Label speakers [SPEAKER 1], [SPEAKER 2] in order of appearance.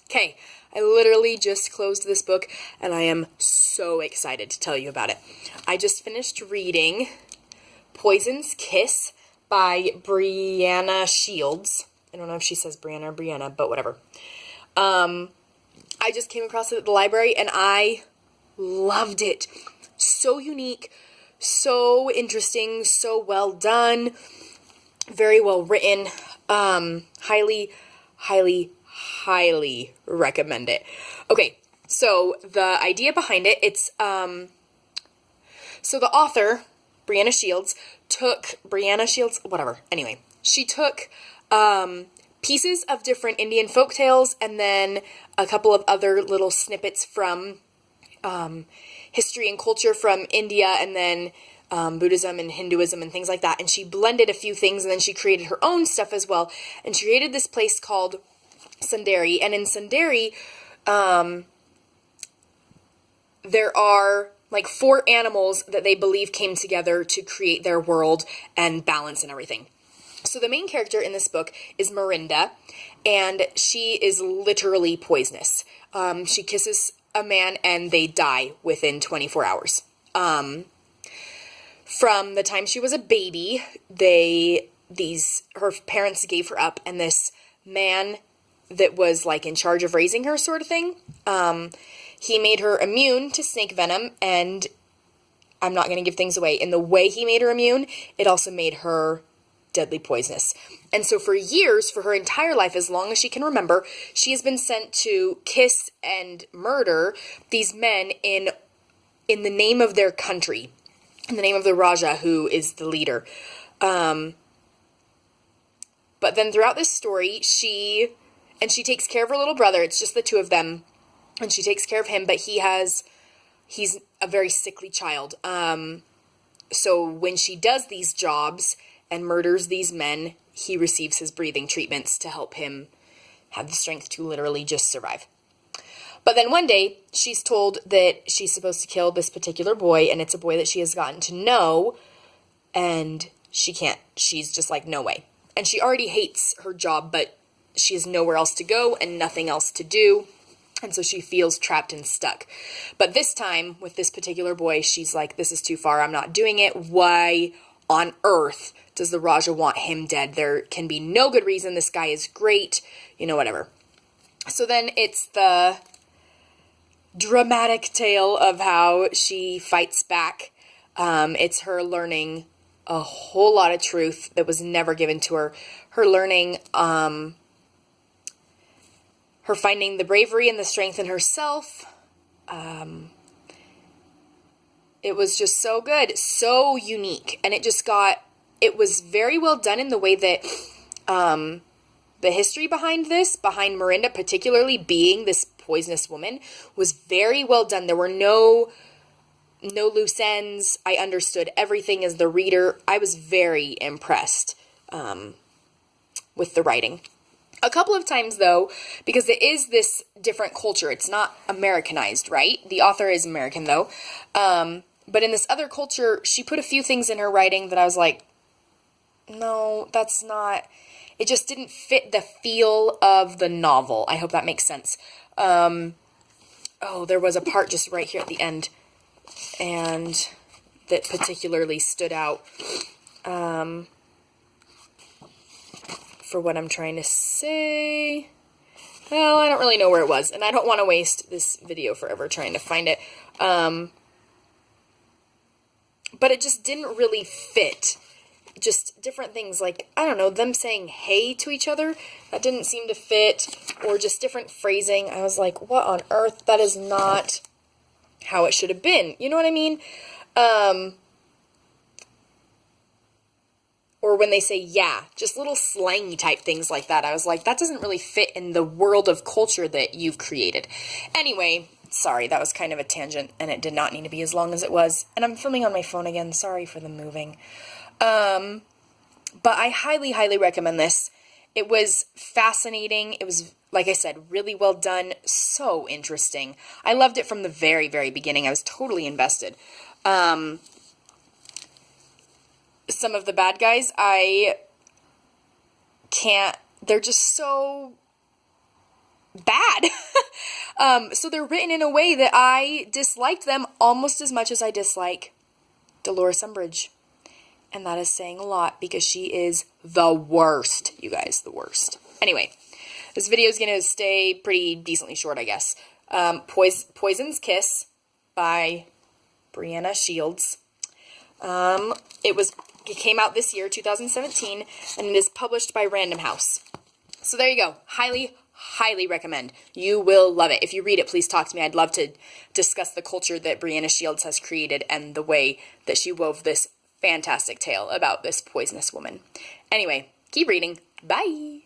[SPEAKER 1] Okay, I literally just closed this book, and I am so excited to tell you about it. I just finished reading Poison's Kiss by Breeana Shields. I don't know if she says Breeana or Breeana, but whatever. I just came across it at the library, and I loved it. So unique, so interesting, so well done, very well written. Highly, highly, highly recommend it. Okay, so the idea behind it, it's, so the author, Breeana Shields, anyway, she took, pieces of different Indian folktales and then a couple of other little snippets from, history and culture from India, and then Buddhism and Hinduism and things like that. And she blended a few things, and then she created her own stuff as well. And she created this place called Sundari. And in Sundari, there are like 4 animals that they believe came together to create their world and balance and everything. So the main character in this book is Mirinda, and she is literally poisonous. She kisses a man and they die within 24 hours. From the time she was a baby, her parents gave her up, and this man that was like in charge of raising her sort of thing, he made her immune to snake venom, and I'm not going to give things away. In the way he made her immune, it also made her deadly poisonous. And so for years, for her entire life, as long as she can remember, she has been sent to kiss and murder these men in the name of their country, in the name of the Raja, who is the leader. But then throughout this story, she takes care of her little brother. It's just the two of them, and she takes care of him, but he's a very sickly child. So when she does these jobs and murders these men, he receives his breathing treatments to help him have the strength to literally just survive. But then one day, she's told that she's supposed to kill this particular boy, and it's a boy that she has gotten to know, and she can't. She's just like, no way. And she already hates her job, but she has nowhere else to go and nothing else to do, and so she feels trapped and stuck. But this time, with this particular boy, she's like, this is too far. I'm not doing it. Why on earth does the Raja want him dead? There can be no good reason. This guy is great. Whatever. So then it's the dramatic tale of how she fights back. It's her learning a whole lot of truth that was never given to her. Her learning, her finding the bravery and the strength in herself. It was just so good, so unique. And it was very well done in the way that the history behind Mirinda particularly being this poisonous woman, was very well done. There were no loose ends. I understood everything as the reader. I was very impressed with the writing. A couple of times, though, because it is this different culture. It's not Americanized, right? The author is American, though. But in this other culture, she put a few things in her writing that I was like, no, that's not... It just didn't fit the feel of the novel. I hope that makes sense. There was a part just right here at the end, and that particularly stood out for what I'm trying to say. Well, I don't really know where it was, and I don't want to waste this video forever trying to find it. But it just didn't really fit. Just different things like, I don't know, them saying hey to each other, that didn't seem to fit, or just different phrasing. I was like, what on earth? That is not how it should have been. You know what I mean? Or when they say yeah, just little slangy type things like that. I was like, that doesn't really fit in the world of culture that you've created. Anyway, sorry, that was kind of a tangent, and it did not need to be as long as it was. And I'm filming on my phone again. Sorry for the moving. But I highly, highly recommend this. It was fascinating. It was, like I said, really well done. So interesting. I loved it from the very, very beginning. I was totally invested. Some of the bad guys, they're just so bad. So they're written in a way that I disliked them almost as much as I dislike Dolores Umbridge. And that is saying a lot because she is the worst, you guys, the worst. Anyway, this video is going to stay pretty decently short, I guess. Poison's Kiss by Breeana Shields. It came out this year, 2017, and it is published by Random House. So there you go. Highly recommend. You will love it. If you read it, please talk to me. I'd love to discuss the culture that Breeana Shields has created and the way that she wove this fantastic tale about this poisonous woman. Anyway, keep reading. Bye!